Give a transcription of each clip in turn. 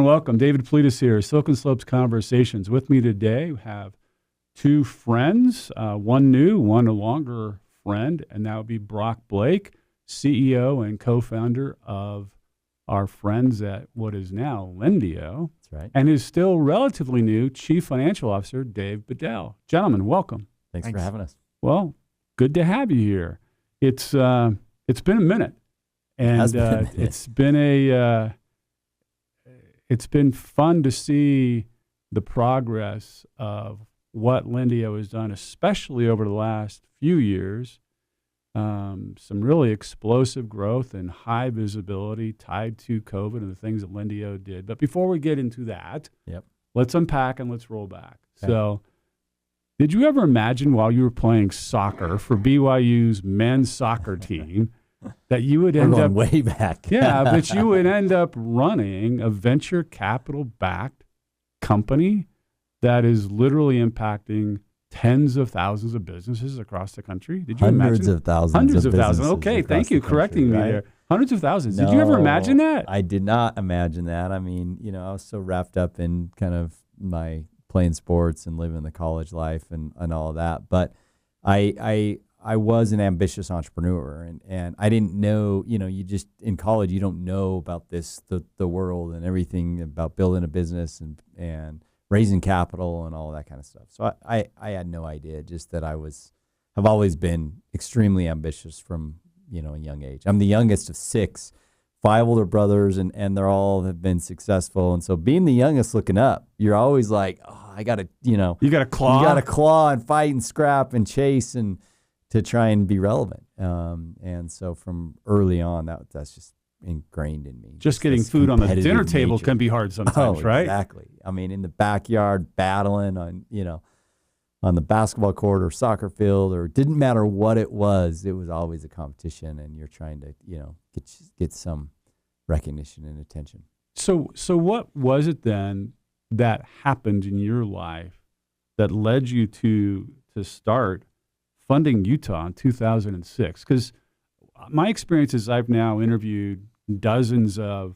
welcome. David Politis here, Silken Slopes Conversations. With me today, we have two friends, one new, one a longer friend, and that would be Brock Blake, CEO and co-founder of our friends at what is now Lendio. That's right. And is still relatively new Chief Financial Officer, Dave Bedell. Gentlemen, welcome. Thanks for having us. Well, good to have you here. It's been a minute, and it's been fun to see the progress of what Lendio has done, especially over the last few years. Some really explosive growth and high visibility tied to COVID and the things that Lendio did. But before we get into that, let's unpack and let's roll back. Okay. So, did you ever imagine while you were playing soccer for BYU's men's soccer team that you would end up way back? Yeah, but you would end up running a venture capital backed company that is literally impacting tens of thousands of businesses across the country? Did you Hundreds imagine? of thousands. Hundreds of thousands. Okay, thank you for correcting me there. Hundreds of thousands. Did you ever imagine that? I did not imagine that. I mean, I was so wrapped up in kind of my playing sports and living the college life and all of that. But I was an ambitious entrepreneur, and I didn't know, you just in college, you don't know about the world and everything about building a business and raising capital and all that kind of stuff. So I had no idea, just that have always been extremely ambitious from, a young age. I'm the youngest of 6, 5 older brothers, and they're all have been successful. And so being the youngest looking up, you're always like, oh, I got to, You got to claw. You got to claw and fight and scrap and chase and to try and be relevant. And so from early on, that's just ingrained in me. Just getting food on the dinner table can be hard sometimes, right? Exactly. I mean, in the backyard, battling on the basketball court or soccer field, or it didn't matter what it was always a competition, and you're trying to, get some recognition and attention. So what was it then that happened in your life that led you to start funding Utah in 2006? Because my experience is I've now interviewed dozens of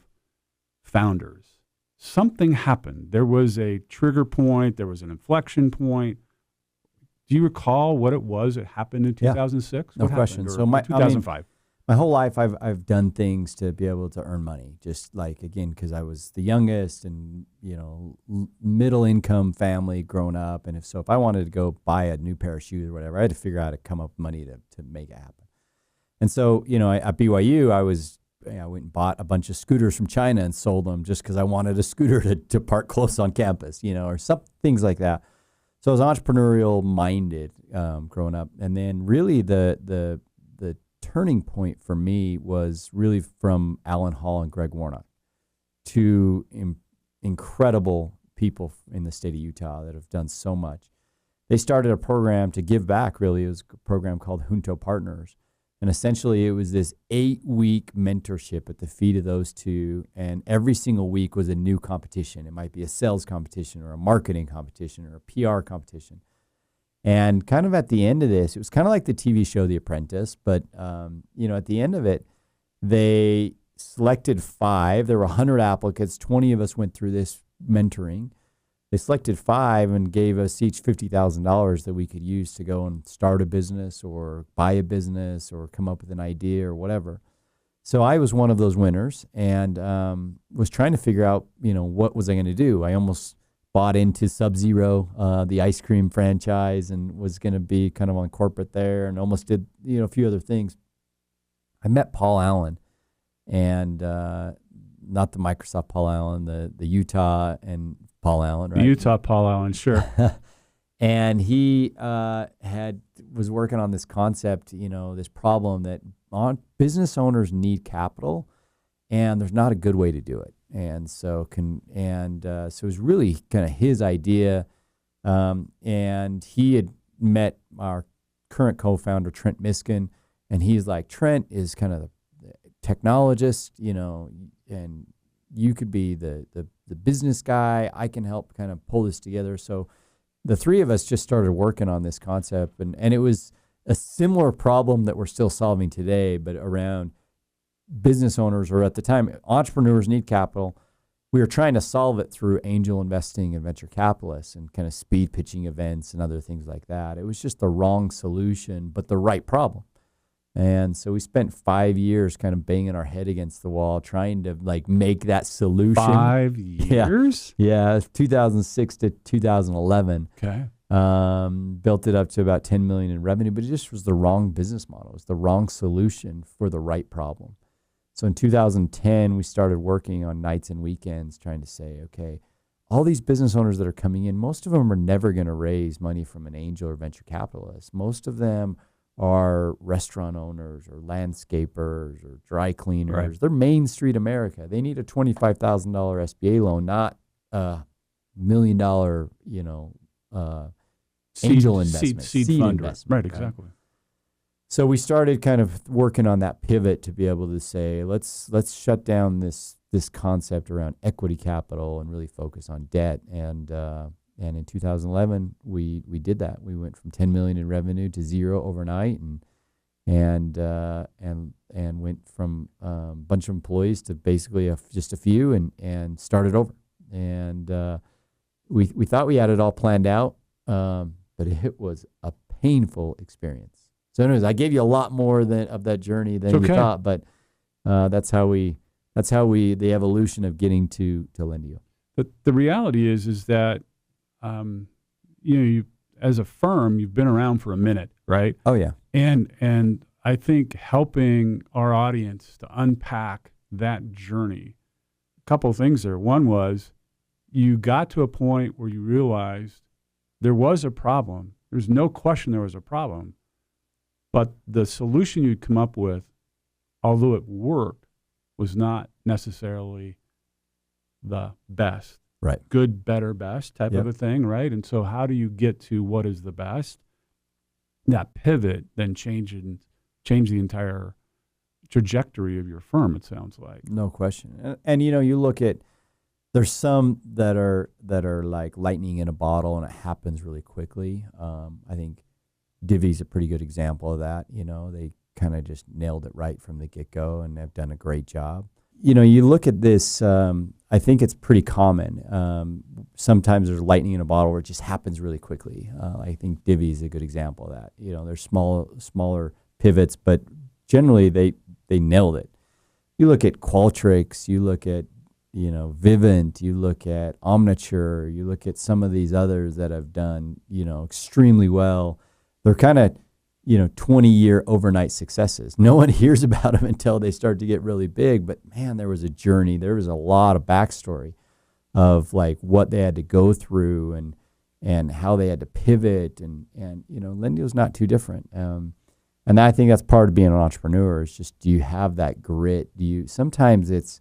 founders. Something happened. There was a trigger point. There was an inflection point. Do you recall what it was that happened in 2006? No question. So 2005. My whole life, I've done things to be able to earn money. Just like, again, because I was the youngest and middle income family growing up, and if I wanted to go buy a new pair of shoes or whatever, I had to figure out how to come up with money to make it happen. And so, at BYU, I went and bought a bunch of scooters from China and sold them just because I wanted a scooter to park close on campus, or some things like that. So I was entrepreneurial minded growing up, and then really the turning point for me was really from Alan Hall and Greg Warnock, two incredible people in the state of Utah that have done so much. They started a program to give back, really. It was a program called Junto Partners. And essentially it was this 8-week mentorship at the feet of those two. And every single week was a new competition. It might be a sales competition or a marketing competition or a PR competition. And kind of at the end of this, it was kind of like the TV show The Apprentice, but at the end of it, they selected 5. There were 100 applicants. 20 of us went through this mentoring. They selected 5 and gave us each $50,000 that we could use to go and start a business or buy a business or come up with an idea or whatever. So I was one of those winners and was trying to figure out, what was I going to do? I almost bought into Sub-Zero, the ice cream franchise, and was going to be kind of on corporate there, and almost did, a few other things. I met Paul Allen, and not the Microsoft Paul Allen, the Utah and Paul Allen, right? The Utah Paul Allen, sure. And he was working on this concept, this problem that business owners need capital, and there's not a good way to do it. And so it was really kind of his idea. And he had met our current co-founder, Trent Miskin, and he's like, Trent is kind of the technologist, and you could be the business guy. I can help kind of pull this together. So the 3 of us just started working on this concept, and it was a similar problem that we're still solving today, but around business owners, or at the time, entrepreneurs need capital, we were trying to solve it through angel investing and venture capitalists and kind of speed pitching events and other things like that. It was just the wrong solution, but the right problem. And so we spent 5 years kind of banging our head against the wall, trying to like make that solution. 5 years? Yeah, 2006 to 2011. Okay. Built it up to about 10 million in revenue, but it just was the wrong business model. It was the wrong solution for the right problem. So in 2010, we started working on nights and weekends, trying to say, okay, all these business owners that are coming in, most of them are never going to raise money from an angel or venture capitalist. Most of them are restaurant owners or landscapers or dry cleaners. Right. They're Main Street America. They need a $25,000 SBA loan, not a $1 million, angel investment, seed seed funder. investment. Right, exactly. So we started kind of working on that pivot to be able to say, let's shut down this concept around equity capital and really focus on debt. And in 2011, we did that. We went from 10 million in revenue to zero overnight, and went from a bunch of employees to basically just a few, and started over. And we thought we had it all planned out, but it was a painful experience. So anyways, I gave you a lot more of that journey than you thought, but that's how the evolution of getting to Lendio. But the reality is that, you as a firm, you've been around for a minute, right? Oh yeah. And I think helping our audience to unpack that journey, a couple of things there. One was you got to a point where you realized there was a problem. There's no question there was a problem. But the solution you'd come up with, although it worked, was not necessarily the best. Right. Good, better, best type of a thing, right? And so how do you get to what is the best? That pivot then change the entire trajectory of your firm, it sounds like. No question. And you look at, there's some that are like lightning in a bottle and it happens really quickly. I think Divvy's a pretty good example of that. They kind of just nailed it right from the get-go and have done a great job. You look at this, I think it's pretty common. Sometimes there's lightning in a bottle where it just happens really quickly. I think Divvy's a good example of that. There's smaller pivots, but generally they nailed it. You look at Qualtrics, you look at Vivint, you look at Omniture, you look at some of these others that have done extremely well. They're kind of 20-year overnight successes. No one hears about them until they start to get really big. But man, there was a journey. There was a lot of backstory of like what they had to go through and how they had to pivot. And Lendio's not too different. And I think that's part of being an entrepreneur is just, do you have that grit? Sometimes it's,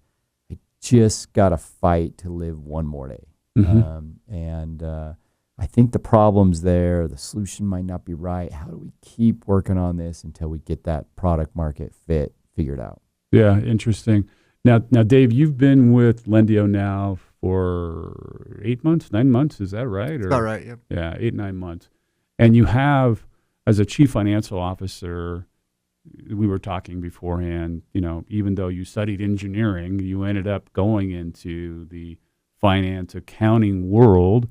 I just got to fight to live one more day. Mm-hmm. I think the problem's there. The solution might not be right. How do we keep working on this until we get that product market fit figured out? Yeah, interesting. Now, Dave, you've been with Lendio now for 8 months, 9 months. Is that right? That's about right, yep. Yeah, 8, 9 months. And you have, as a chief financial officer, we were talking beforehand, even though you studied engineering, you ended up going into the finance accounting world.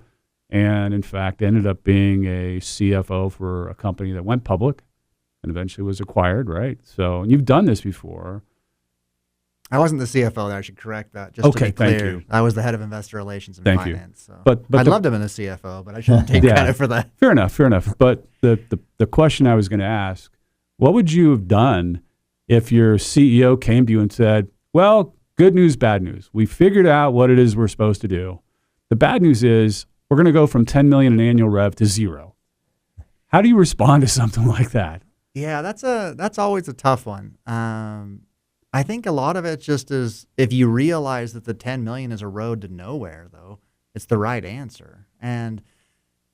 And in fact, ended up being a CFO for a company that went public and eventually was acquired, right? So, and you've done this before. I wasn't the CFO. I should correct that. Just to be clear, thank you. I was the head of investor relations and thank finance. You. So. But I'd love to have been a CFO, but I shouldn't take credit for that. Fair enough. But the question I was going to ask, what would you have done if your CEO came to you and said, well, good news, bad news. We figured out what it is we're supposed to do. The bad news is, we're going to go from 10 million in annual rev to zero. How do you respond to something like that? Yeah, that's always a tough one. I think a lot of it just is if you realize that the 10 million is a road to nowhere, though, it's the right answer. And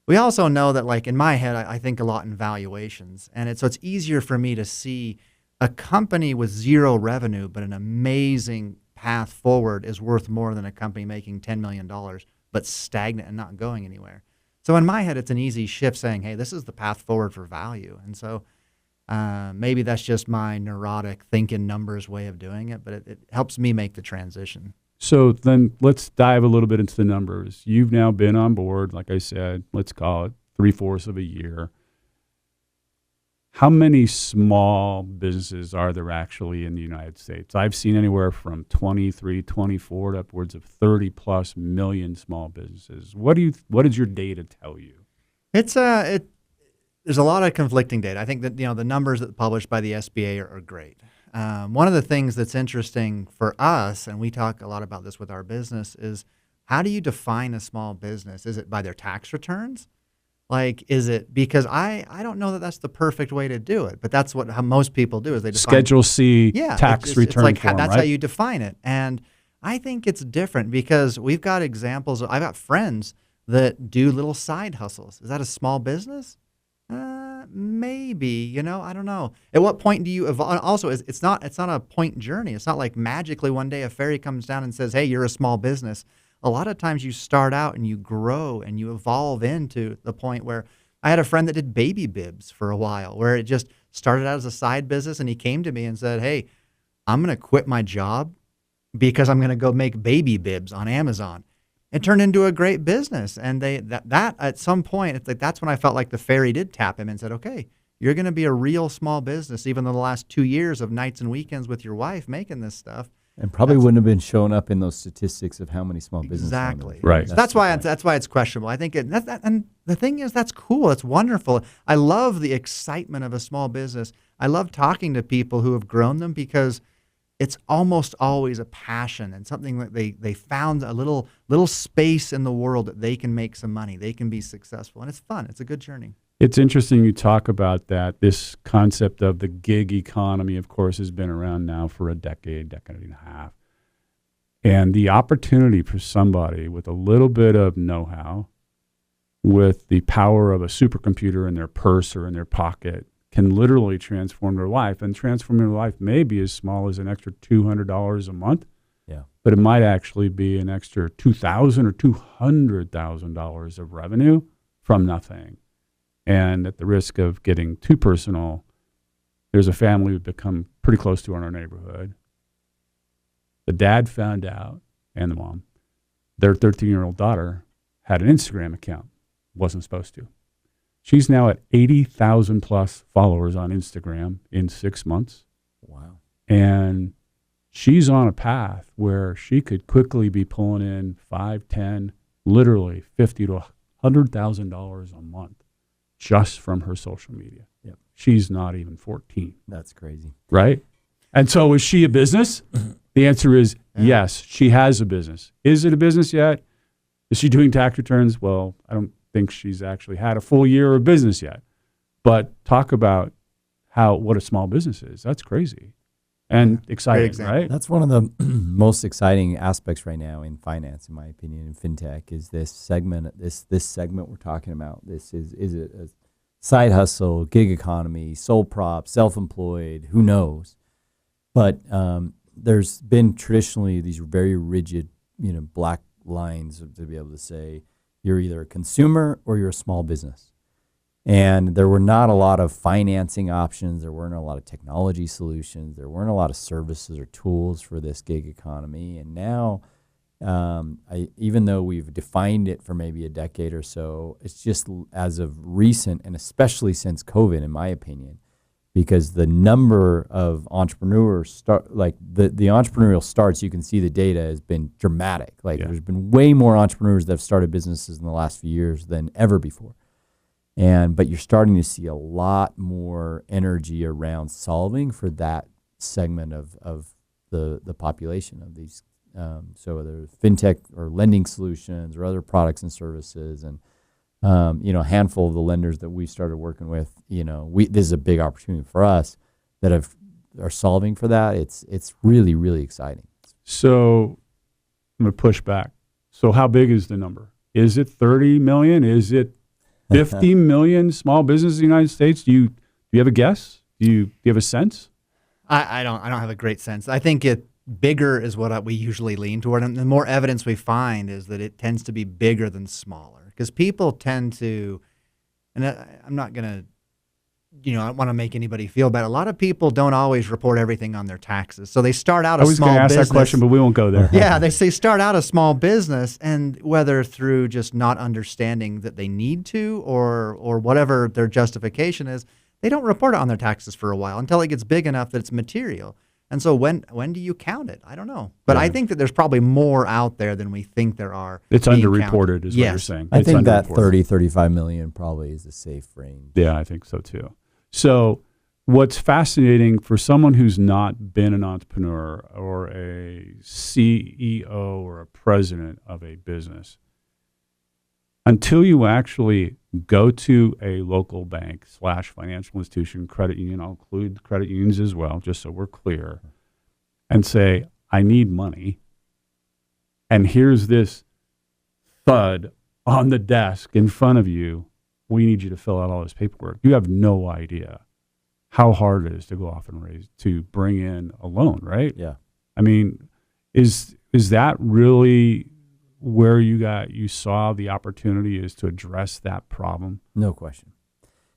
we also know that, like in my head, I think a lot in valuations, and so it's easier for me to see a company with zero revenue but an amazing path forward is worth more than a company making $10 million. But stagnant and not going anywhere. So in my head, it's an easy shift saying, hey, this is the path forward for value. And so maybe that's just my neurotic thinking numbers way of doing it, but it helps me make the transition. So then let's dive a little bit into the numbers. You've now been on board, like I said, let's call it 3/4 of a year. How many small businesses are there actually in the United States? I've seen anywhere from 23, 24 to upwards of 30 plus million small businesses. What does your data tell you? There's a lot of conflicting data. I think that the numbers that published by the SBA are great. One of the things that's interesting for us, and we talk a lot about this with our business, is how do you define a small business? Is it by their tax returns? Like, is it because I don't know that that's the perfect way to do it, but that's how most people do is they define Schedule C tax return it's like form, that's right? how you define it. And I think it's different because we've got examples. I've got friends that do little side hustles. Is that a small business? Maybe, I don't know. At what point do you evolve? Also, it's not a point journey. It's not like magically one day a fairy comes down and says, "Hey, you're a small business." A lot of times you start out and you grow and you evolve into the point where I had a friend that did baby bibs for a while, where it just started out as a side business, and he came to me and said, "Hey, I'm going to quit my job because I'm going to go make baby bibs on Amazon." It turned into a great business. And that at some point, it's like that's when I felt like the fairy did tap him and said, "Okay, you're going to be a real small business, even though the last 2 years of nights and weekends with your wife making this stuff." And probably wouldn't have been showing up in those statistics of how many small businesses. Exactly. Right. So that's why it's questionable. I think and the thing is, that's cool. It's wonderful. I love the excitement of a small business. I love talking to people who have grown them because it's almost always a passion and something that they found a little space in the world that they can make some money. They can be successful, and it's fun. It's a good journey. It's interesting you talk about that. This concept of the gig economy, of course, has been around now for a decade and a half. And the opportunity for somebody with a little bit of know-how, with the power of a supercomputer in their purse or in their pocket, can literally transform their life. And transforming their life may be as small as an extra $200 a month. Yeah. But it might actually be an extra $2,000 or $200,000 of revenue from nothing. And at the risk of getting too personal, there's a family we've become pretty close to in our neighborhood. The dad found out, and the mom, their 13-year-old daughter had an Instagram account. Wasn't supposed to. She's now at 80,000 plus followers on Instagram in 6 months. Wow. And she's on a path where she could quickly be pulling in 5, 10, literally $50,000 to $100,000 a month just from her social media. Yep. She's not even 14. That's crazy. Right? And so is she a business? The answer is yes, she has a business. Is it a business yet? Is she doing tax returns? Well, I don't think she's actually had a full year of business yet. But talk about what a small business is. That's crazy and exciting, right? That's one of the most exciting aspects right now in finance, in my opinion, in fintech, is this segment. This segment we're talking about. This is it a side hustle, gig economy, sole prop, self-employed? Who knows? But there's been traditionally these very rigid, black lines to be able to say you're either a consumer or you're a small business. And there were not a lot of financing options. There weren't a lot of technology solutions. There weren't a lot of services or tools for this gig economy. And now, even though we've defined it for maybe a decade or so, it's just as of recent, and especially since COVID, in my opinion, because the number of entrepreneurs the entrepreneurial starts, you can see the data has been dramatic. There's been way more entrepreneurs that have started businesses in the last few years than ever before. But you're starting to see a lot more energy around solving for that segment of the population of these. So whether fintech or lending solutions or other products and services, and a handful of the lenders that we started working with, this is a big opportunity for us that are solving for that. It's really, really exciting. So I'm going to push back. So how big is the number? Is it 30 million? Is it 50 million small businesses in the United States? Do you have a guess? Do you have a sense? I don't have a great sense. I think bigger is what we usually lean toward, and the more evidence we find is that it tends to be bigger than smaller, because people tend to, and I'm not going to I don't want to make anybody feel bad. A lot of people don't always report everything on their taxes. So they start out I a was small going to ask business. that question, but we won't go there. Yeah, they say start out a small business, and whether through just not understanding that they need to or whatever their justification is, they don't report it on their taxes for a while until it gets big enough that it's material. And so when do you count it? I don't know. But I think that there's probably more out there than we think there are. It's underreported is what you're saying. I It's think that underreported. 35 million probably is a safe range. Yeah, I think so too. So what's fascinating for someone who's not been an entrepreneur or a CEO or a president of a business, until you actually go to a local bank / financial institution, credit union, I'll include credit unions as well, just so we're clear, and say, I need money, and here's this thud on the desk in front of you, we need you to fill out all this paperwork. You have no idea how hard it is to go off and to bring in a loan, right? Yeah. I mean, is that really where you saw the opportunity is to address that problem? No question.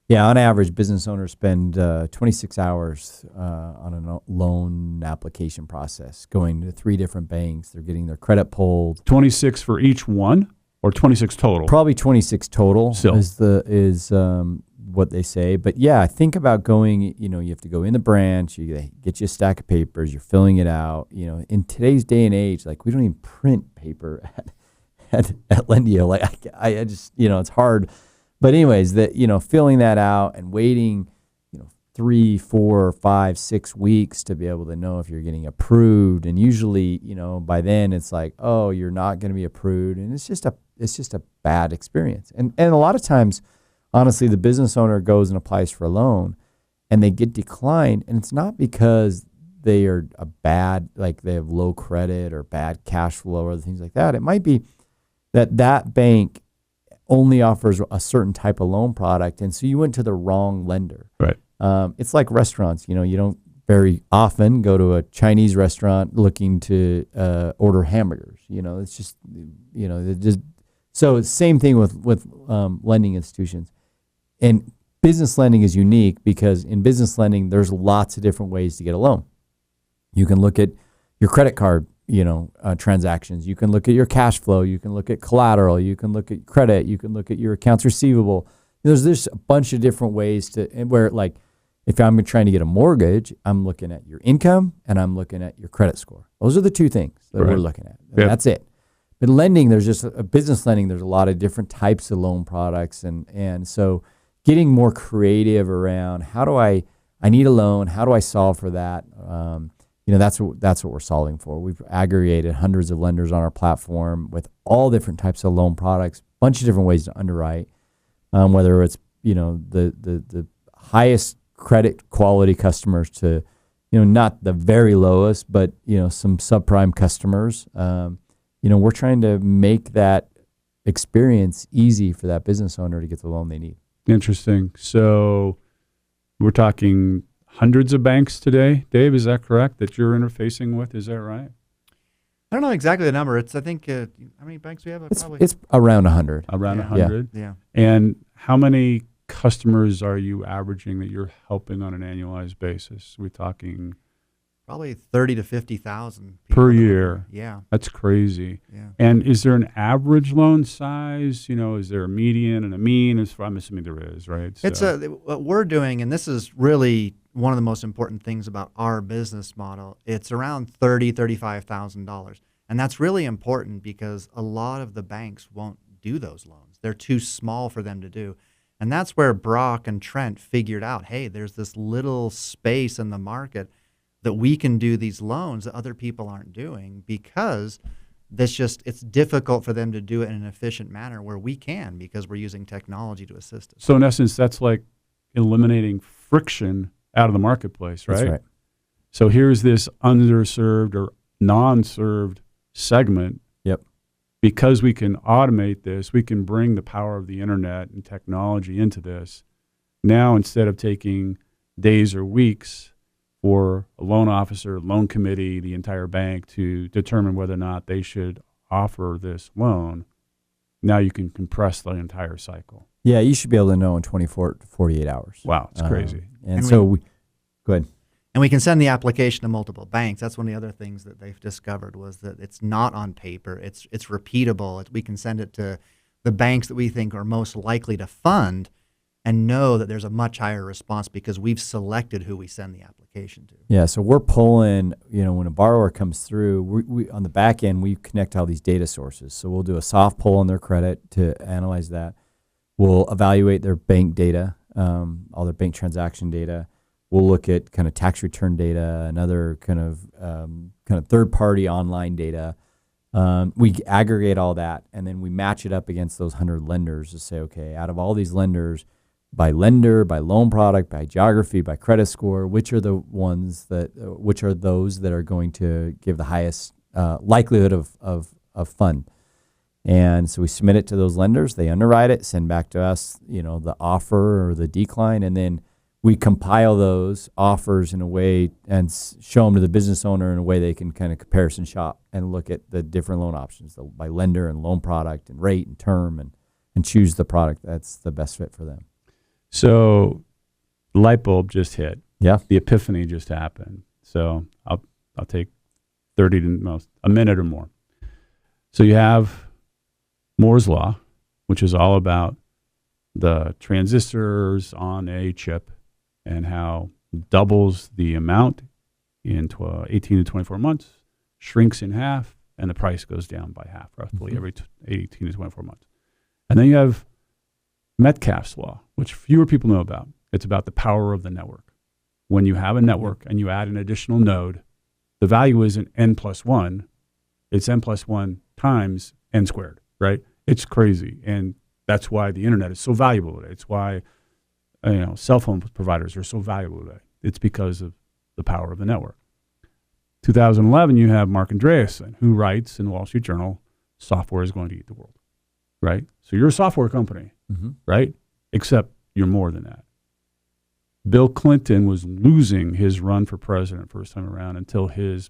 Yeah, on average, business owners spend 26 hours on a loan application process, going to 3 different banks. They're getting their credit pulled. 26 for each one, or 26 total? Probably 26 total Still. is what they say. But yeah, think about going. You have to go in the branch. You get you a stack of papers. You're filling it out. In today's day and age, like we don't even print paper at Lendio. Like I just it's hard. But anyways, filling that out and waiting 3, 4, 5, 6 weeks to be able to know if you're getting approved. And usually, by then it's like, oh, you're not going to be approved. And it's just a bad experience. And a lot of times, honestly, the business owner goes and applies for a loan and they get declined. And it's not because they are like they have low credit or bad cash flow or other things like that. It might be that bank only offers a certain type of loan product. And so you went to the wrong lender. Right. It's like restaurants. You don't very often go to a Chinese restaurant looking to order hamburgers. It's just, so it's same thing with lending institutions. And business lending is unique because in business lending, there's lots of different ways to get a loan. You can look at your credit card, transactions. You can look at your cash flow. You can look at collateral. You can look at credit. You can look at your accounts receivable. There's a bunch of different ways where, like, if I'm trying to get a mortgage, I'm looking at your income and I'm looking at your credit score. Those are the 2 things that we're looking at. Yep. That's it. But lending, there's just a business lending. There's a lot of different types of loan products, and so getting more creative around I need a loan. How do I solve for that? That's what we're solving for. We've aggregated hundreds of lenders on our platform with all different types of loan products, bunch of different ways to underwrite, whether it's the highest credit quality customers to not the very lowest, but some subprime customers. We're trying to make that experience easy for that business owner to get the loan they need. Interesting. So we're talking hundreds of banks today. Dave, is that correct, that you're interfacing with? Is that right? I don't know exactly the number. I think, how many banks we have? It's around 100. Around 100? Yeah. And how many customers are you averaging that you're helping on an annualized basis? We're talking probably 30 to 50,000 per year. Yeah. That's crazy. Yeah. And is there an average loan size? Is there a median and a mean? I'm assuming there is, right? What we're doing, and this is really one of the most important things about our business model, it's around $35,000. And that's really important because a lot of the banks won't do those loans. They're too small for them to do. And that's where Brock and Trent figured out, hey, there's this little space in the market that we can do these loans that other people aren't doing because it's difficult for them to do it in an efficient manner where we can because we're using technology to assist us. So in essence, that's like eliminating friction out of the marketplace, right? That's right. So here's this underserved or non-served segment. Yep. Because we can automate this, we can bring the power of the internet and technology into this. Now, instead of taking days or weeks for a loan officer, loan committee, the entire bank to determine whether or not they should offer this loan, now you can compress the entire cycle. Yeah, you should be able to know in 24 to 48 hours. Wow, it's crazy. And so go ahead. And we can send the application to multiple banks. That's one of the other things that they've discovered was that it's not on paper. It's repeatable. We can send it to the banks that we think are most likely to fund and know that there's a much higher response because we've selected who we send the application to. Yeah, so we're pulling, when a borrower comes through, we on the back end, we connect all these data sources. So we'll do a soft pull on their credit to analyze that. We'll evaluate their bank data, all their bank transaction data. We'll look at kind of tax return data and other kind of third-party online data. We aggregate all that, and then we match it up against those 100 lenders to say, okay, out of all these lenders, by lender, by loan product, by geography, by credit score, which are those that are going to give the highest likelihood of fund? And so we submit it to those lenders. They underwrite it, send back to us, the offer or the decline, and then we compile those offers in a way and show them to the business owner in a way they can kind of comparison shop and look at the different loan options by lender and loan product and rate and term and choose the product that's the best fit for them. So the light bulb just hit. Yeah. The epiphany just happened. So I'll take 30 to a minute or more. So you have Moore's Law, which is all about the transistors on a chip and how doubles the amount in 18 to 24 months, shrinks in half, and the price goes down by half roughly every 18 to 24 months. And then you have Metcalfe's law, which fewer people know about. It's about the power of the network. When you have a network and you add an additional node, the value isn't n plus 1, it's n plus 1 times n squared, right? It's crazy. And that's why the internet is so valuable today. It's why cell phone providers are so valuable today. It's because of the power of the network. 2011, you have Mark Andreessen, who writes in the Wall Street Journal, software is going to eat the world, right? So you're a software company, right? Except you're more than that. Bill Clinton was losing his run for president first time around until his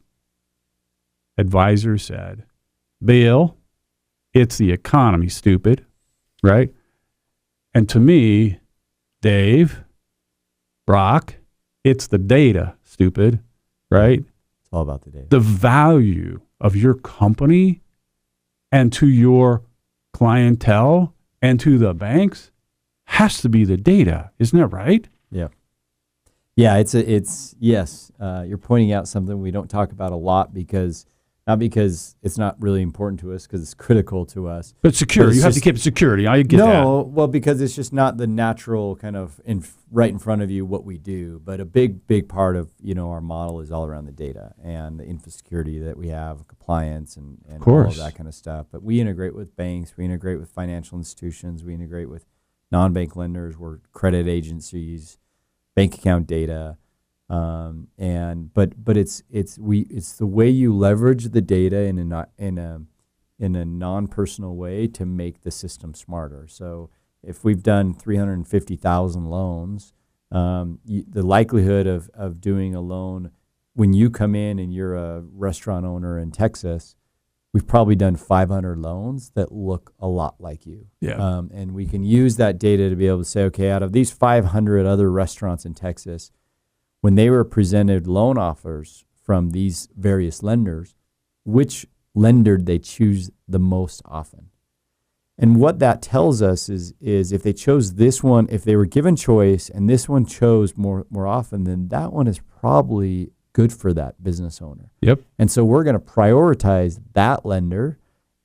advisor said, Bill, it's the economy, stupid, right? And to me, Dave, Brock, it's the data, stupid, right? It's all about the data. The value of your company and to your clientele and to the banks has to be the data, isn't that right? Yeah. Yeah, it's yes. You're pointing out something we don't talk about a lot not because it's not really important to us, because it's critical to us. But secure, you have to keep it security. I get that. No, well, because it's just not the natural kind of right in front of you what we do. But a big part of our model is all around the data and the infosecurity that we have, compliance and all of that kind of stuff. But we integrate with banks, we integrate with financial institutions, we integrate with non-bank lenders, we're credit agencies, bank account data. But it's the way you leverage the data in a non-personal way to make the system smarter. So if we've done 350,000 loans, the likelihood of doing a loan when you come in and you're a restaurant owner in Texas, we've probably done 500 loans that look a lot like you. Yeah. And we can use that data to be able to say, okay, out of these 500 other restaurants in Texas, when they were presented loan offers from these various lenders, which lender did they choose the most often? And what that tells us is if they chose this one, if they were given choice and this one chose more often, then that one is probably good for that business owner. Yep. And so we're going to prioritize that lender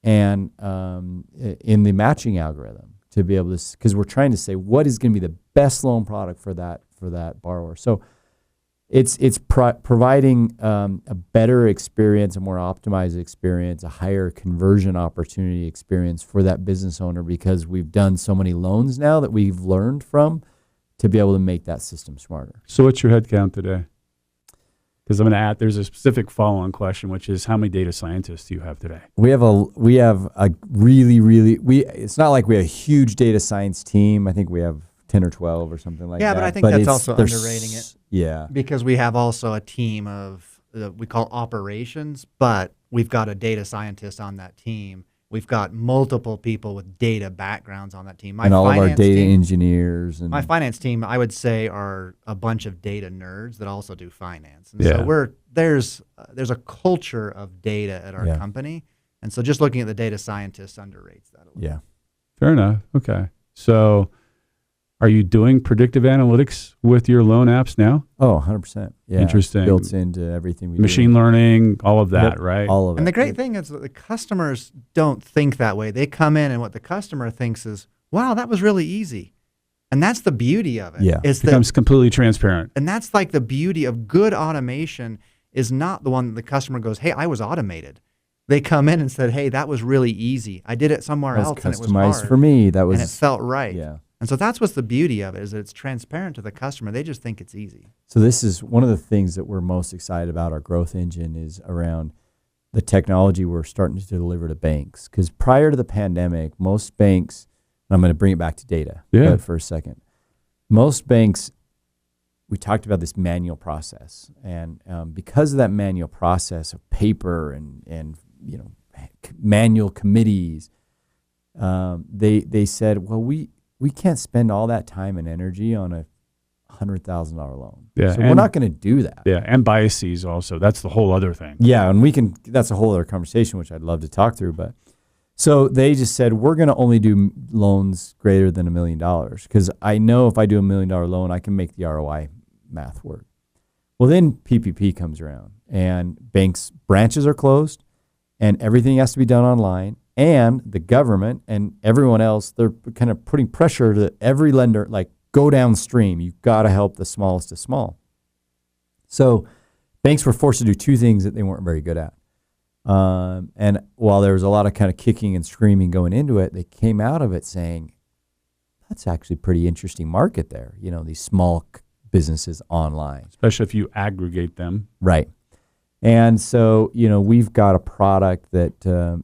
and in the matching algorithm to be able to, because we're trying to say what is going to be the best loan product for that borrower. So it's providing a better experience, a more optimized experience, a higher conversion opportunity experience for that business owner because we've done so many loans now that we've learned from to be able to make that system smarter. So what's your head count today? Because I'm going to add, there's a specific follow-on question, which is how many data scientists do you have today? We have a really, it's not like we have a huge data science team. I think we have 10 or 12 or something like that. Yeah, but I think that's also underrating it. Yeah. Because we have also a team of, we call operations, but we've got a data scientist on that team. We've got multiple people with data backgrounds on that team. And all of our data engineers. And my finance team, I would say, are a bunch of data nerds that also do finance. And so there's a culture of data at our company. And so just looking at the data scientists underrates that a little. Yeah. Fair enough. Okay. So are you doing predictive analytics with your loan apps now? Oh, 100%. Yeah. Interesting. Built into everything we do. Machine learning, all of that, right? All of it. And the great thing is that the customers don't think that way. They come in and what the customer thinks is, wow, that was really easy. And that's the beauty of it. Yeah. It becomes completely transparent. And that's like the beauty of good automation is not the one that the customer goes, hey, I was automated. They come in and said, hey, that was really easy. I did it somewhere else and it was hard. Customized for me. That was, and it felt right. Yeah. And so that's what's the beauty of it, is that it's transparent to the customer. They just think it's easy. So this is one of the things that we're most excited about. Our growth engine is around the technology we're starting to deliver to banks. Because prior to the pandemic, most banks, and I'm going to bring it back to data for a second. Most banks, we talked about this manual process. And because of that manual process of paper and manual committees, they said, well, we can't spend all that time and energy on a $100,000 loan. Yeah, so we're not going to do that. Yeah, and biases also. That's the whole other thing. Yeah, and that's a whole other conversation, which I'd love to talk through. But so they just said, we're going to only do loans greater than $1 million, because I know if I do $1 million loan, I can make the ROI math work. Well, then PPP comes around, and banks' branches are closed, and everything has to be done online. And the government and everyone else, they're kind of putting pressure to every lender, like, go downstream. You've got to help the smallest of small. So banks were forced to do two things that they weren't very good at. And while there was a lot of kind of kicking and screaming going into it, they came out of it saying, that's actually a pretty interesting market there, these small businesses online. Especially if you aggregate them. Right. And so, we've got a product that,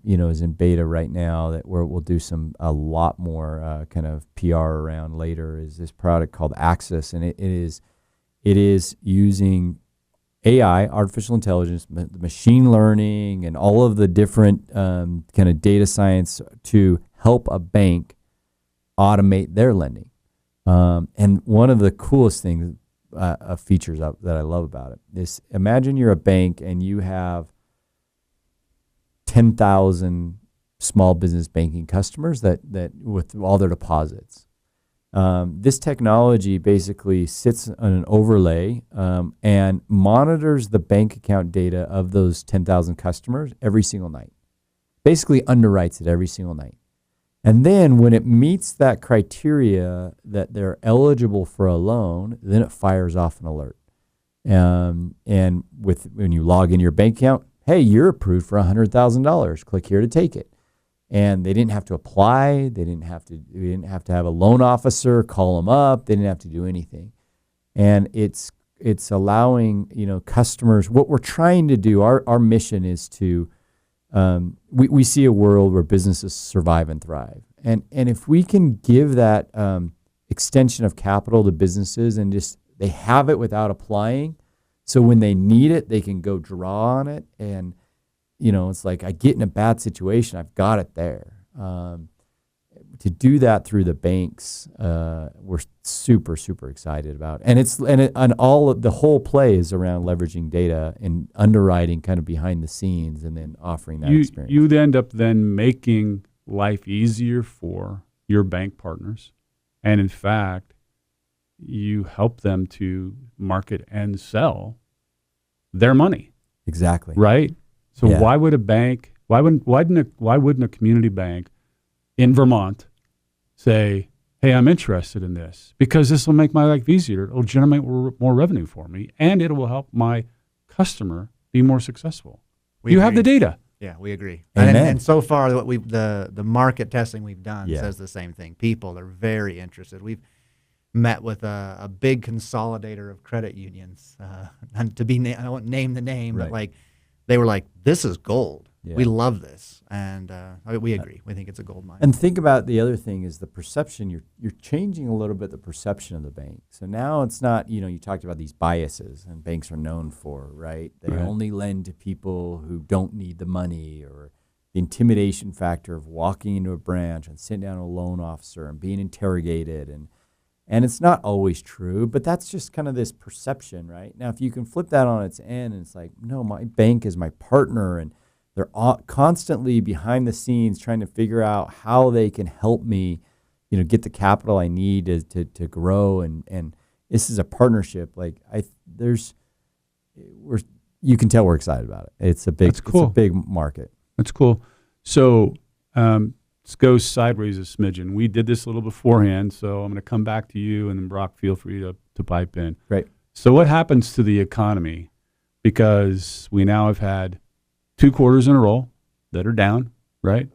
is in beta right now that we'll do a lot more kind of PR around later, is this product called Axis. And it is using AI, artificial intelligence, machine learning, and all of the different kind of data science to help a bank automate their lending. And one of the coolest things features that I love about it is, imagine you're a bank and you have 10,000 small business banking customers that with all their deposits. This technology basically sits on an overlay and monitors the bank account data of those 10,000 customers every single night. Basically underwrites it every single night. And then when it meets that criteria that they're eligible for a loan, then it fires off an alert. And when you log into your bank account, hey, you're approved for $100,000. Click here to take it. And they didn't have to apply. We didn't have to have a loan officer call them up. They didn't have to do anything. And it's allowing customers. What we're trying to do, our mission is to we see a world where businesses survive and thrive. And if we can give that extension of capital to businesses and just they have it without applying, so when they need it, they can go draw on it. And, it's like, I get in a bad situation, I've got it there. To do that through the banks, we're super, super excited about. And the whole play is around leveraging data and underwriting kind of behind the scenes, and then offering that experience. You'd end up then making life easier for your bank partners. And in fact, you help them to market and sell their money. Exactly. Right? So why would a bank, why wouldn't a community bank in Vermont say, hey, I'm interested in this because this will make my life easier. It'll generate more revenue for me, and it will help my customer be more successful. You have the data. Yeah, we agree. Amen. And so far, what the market testing we've done says the same thing. People are very interested. We've met with a big consolidator of credit unions. And I won't name the name, but they were like, this is gold. Yeah. We love this, and we agree. We think it's a gold mine. And think about the other thing is the perception. You're changing a little bit the perception of the bank. So now it's not, you talked about these biases, and banks are known for, right? They only lend to people who don't need the money, or the intimidation factor of walking into a branch and sitting down with a loan officer and being interrogated. And it's not always true, but that's just kind of this perception, right? Now, if you can flip that on its end and it's like, no, my bank is my partner, and they're constantly behind the scenes trying to figure out how they can help me, get the capital I need to grow. And this is a partnership. You can tell we're excited about it. It's a big, cool. It's a big market. That's cool. So let's go sideways a smidgen. We did this a little beforehand, so I'm going to come back to you, and then Brock, feel free to pipe in. Right. So what happens to the economy? Because we now have had 2 quarters in a row that are down, right?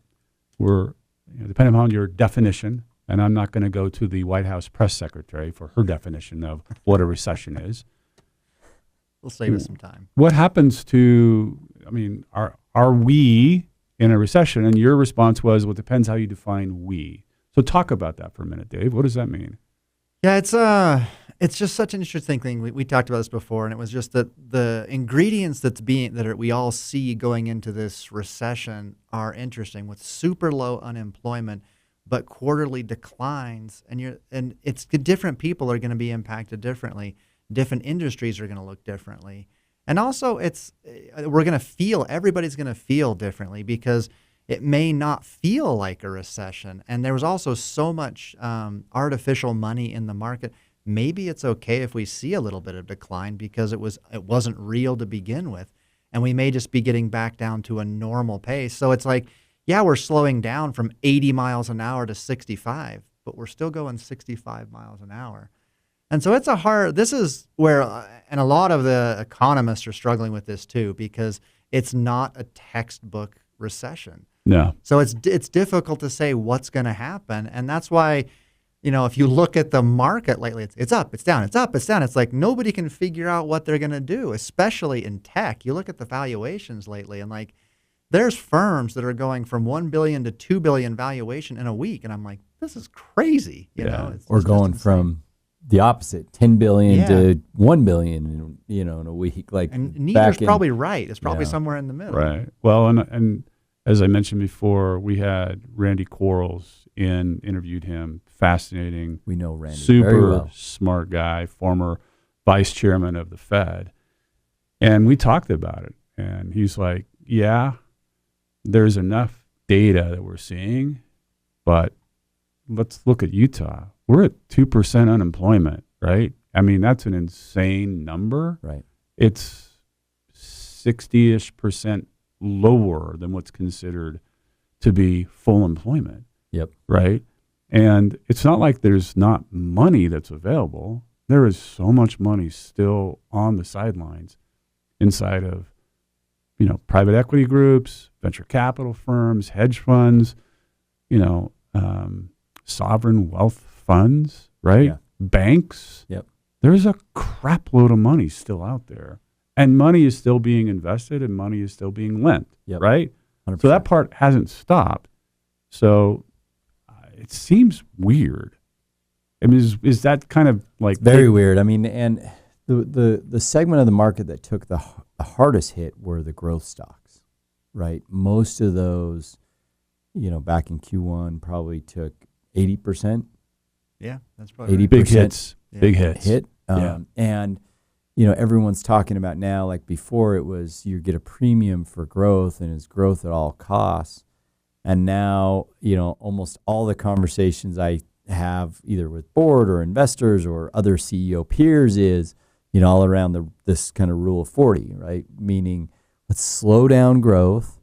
We're, depending upon your definition, and I'm not going to go to the White House press secretary for her definition of what a recession is. We'll save us some time. What happens to, are we in a recession? And your response was, well, it depends how you define we. So talk about that for a minute, Dave. What does that mean? Yeah, it's just such an interesting thing. We talked about this before, and it was just that the ingredients that we all see going into this recession are interesting, with super low unemployment, but quarterly declines, and it's different people are going to be impacted differently. Different industries are going to look differently. And also everybody's going to feel differently, because it may not feel like a recession. And there was also so much artificial money in the market. Maybe it's okay if we see a little bit of decline because it wasn't real to begin with. And we may just be getting back down to a normal pace. So it's like, yeah, we're slowing down from 80 miles an hour to 65, but we're still going 65 miles an hour. And so this is where, and a lot of the economists are struggling with this too, because it's not a textbook recession. No. So it's difficult to say what's going to happen. And that's why, if you look at the market lately, it's up, it's down, it's up, it's down. It's like nobody can figure out what they're going to do, especially in tech. You look at the valuations lately, and there's firms that are going from $1 billion to $2 billion valuation in a week. And I'm like, this is crazy. Or going from the opposite, 10 billion to 1 billion, in a week. And neither's probably right. It's probably somewhere in the middle. Right. Well, and as I mentioned before, we had Randy Quarles interviewed him. Fascinating. We know Randy super very well. Smart guy, former vice chairman of the Fed. And we talked about it. And he's like, yeah, there's enough data that we're seeing, but let's look at Utah. We're at 2% unemployment, right? That's an insane number. Right. It's 60-ish% lower than what's considered to be full employment. Yep. Right? And it's not like there's not money that's available. There is so much money still on the sidelines inside of, private equity groups, venture capital firms, hedge funds, sovereign wealth funds, right? Yeah. Banks. Yep. There's a crap load of money still out there. And money is still being invested, and money is still being lent, right? 100%. So that part hasn't stopped. So it seems weird. Is that kind of like... Very weird. And the segment of the market that took the hardest hit were the growth stocks, right? Most of those, back in Q1 probably took 80%. Yeah, that's probably 80%. Right. Big hits. Yeah. Big hits. And, everyone's talking about now, like before it was you get a premium for growth and it's growth at all costs. And now, almost all the conversations I have either with board or investors or other CEO peers is, all around this kind of rule of 40, right? Meaning let's slow down growth.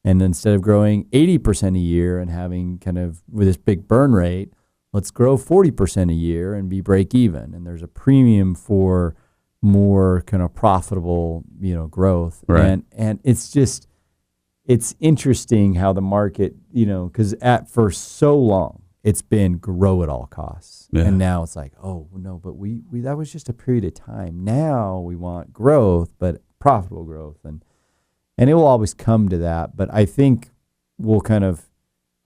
And instead of growing 80% a year and having kind of with this big burn rate, let's grow 40% a year and be break even. And there's a premium for more kind of profitable, growth. Right. And it's interesting how the market, because for so long it's been grow at all costs. Yeah. And now it's like, oh no, but we that was just a period of time. Now we want growth, but profitable growth. And it will always come to that. But I think we'll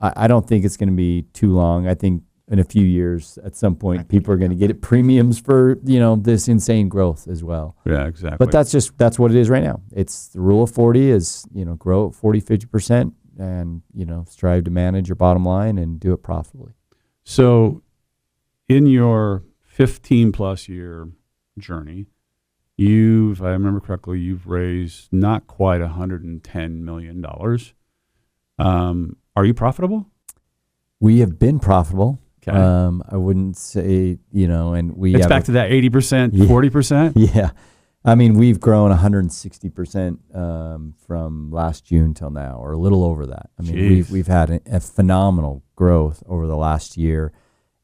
I don't think it's going to be too long. I think in a few years, at some point, people are going to get premiums for, this insane growth as well. Yeah, exactly. But that's what it is right now. It's the rule of 40 is, grow at 40, 50%, strive to manage your bottom line and do it profitably. So in your 15 plus year journey, if I remember correctly, you've raised not quite $110 million. Are you profitable? We have been profitable. Okay. I wouldn't say, and we It's have back to that 80%, 40%? Yeah. I mean, we've grown 160% from last June till now, or a little over that. I mean, we've had a phenomenal growth over the last year,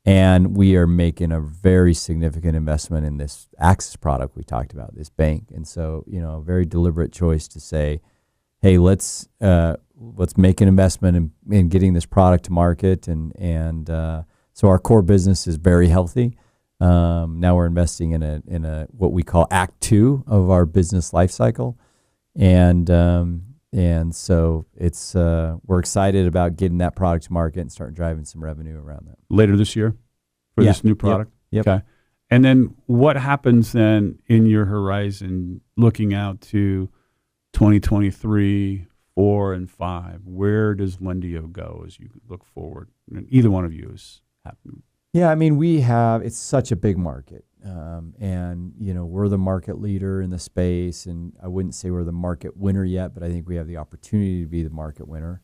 and we are making a very significant investment in this Access product we talked about, this bank. And so, a very deliberate choice to say, hey, let's make an investment in getting this product to market, and so our core business is very healthy. Now we're investing in a what we call Act 2 of our business life cycle, and so it's we're excited about getting that product to market and start driving some revenue around that Later this year for this new product? Yep. Okay. And then what happens then in your horizon looking out to 2023, 4, and 5? Where does Lendio go as you look forward? And either one of you is happening. Yeah, I mean, it's such a big market, and we're the market leader in the space, and I wouldn't say we're the market winner yet, but I think we have the opportunity to be the market winner,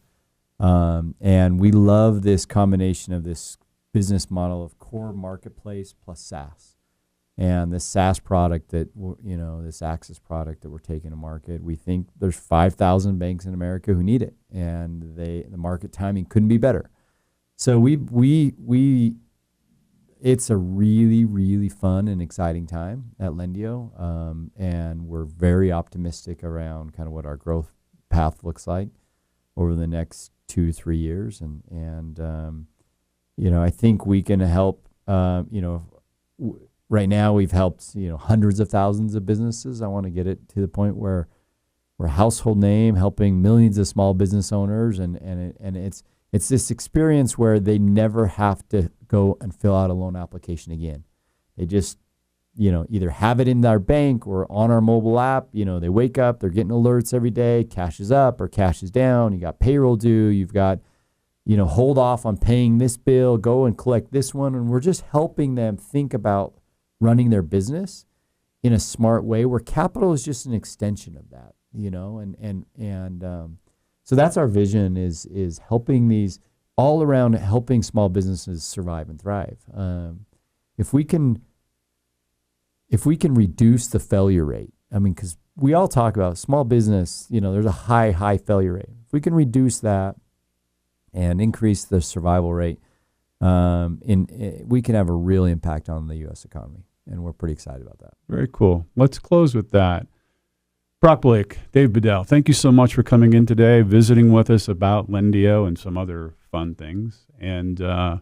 and we love this combination of this business model of core marketplace plus SaaS, and this SaaS product this Access product that we're taking to market. We think there's 5,000 banks in America who need it, and the market timing couldn't be better. So it's a really, really fun and exciting time at Lendio, and we're very optimistic around kind of what our growth path looks like over the next 2-3 years, and I think we can help. Right now we've helped hundreds of thousands of businesses. I want to get it to the point where we're a household name, helping millions of small business owners, and it's this experience where they never have to go and fill out a loan application again. They just, either have it in their bank or on our mobile app. They wake up, they're getting alerts every day, cash is up or cash is down. You got payroll due, you've got, hold off on paying this bill, go and collect this one. And we're just helping them think about running their business in a smart way where capital is just an extension of that, so that's our vision is helping these all around, helping small businesses survive and thrive. If we can reduce the failure rate, I mean, because we all talk about small business, there's a high failure rate. If we can reduce that and increase the survival rate, we can have a real impact on the U.S. economy, and we're pretty excited about that. Very cool. Let's close with that. Blake, Dave Bedell, thank you so much for coming in today, visiting with us about Lendio and some other fun things. And I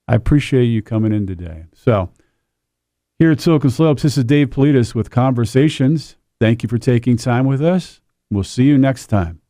appreciate you coming in today. So here at Silicon Slopes, this is Dave Politis with Conversations. Thank you for taking time with us. We'll see you next time.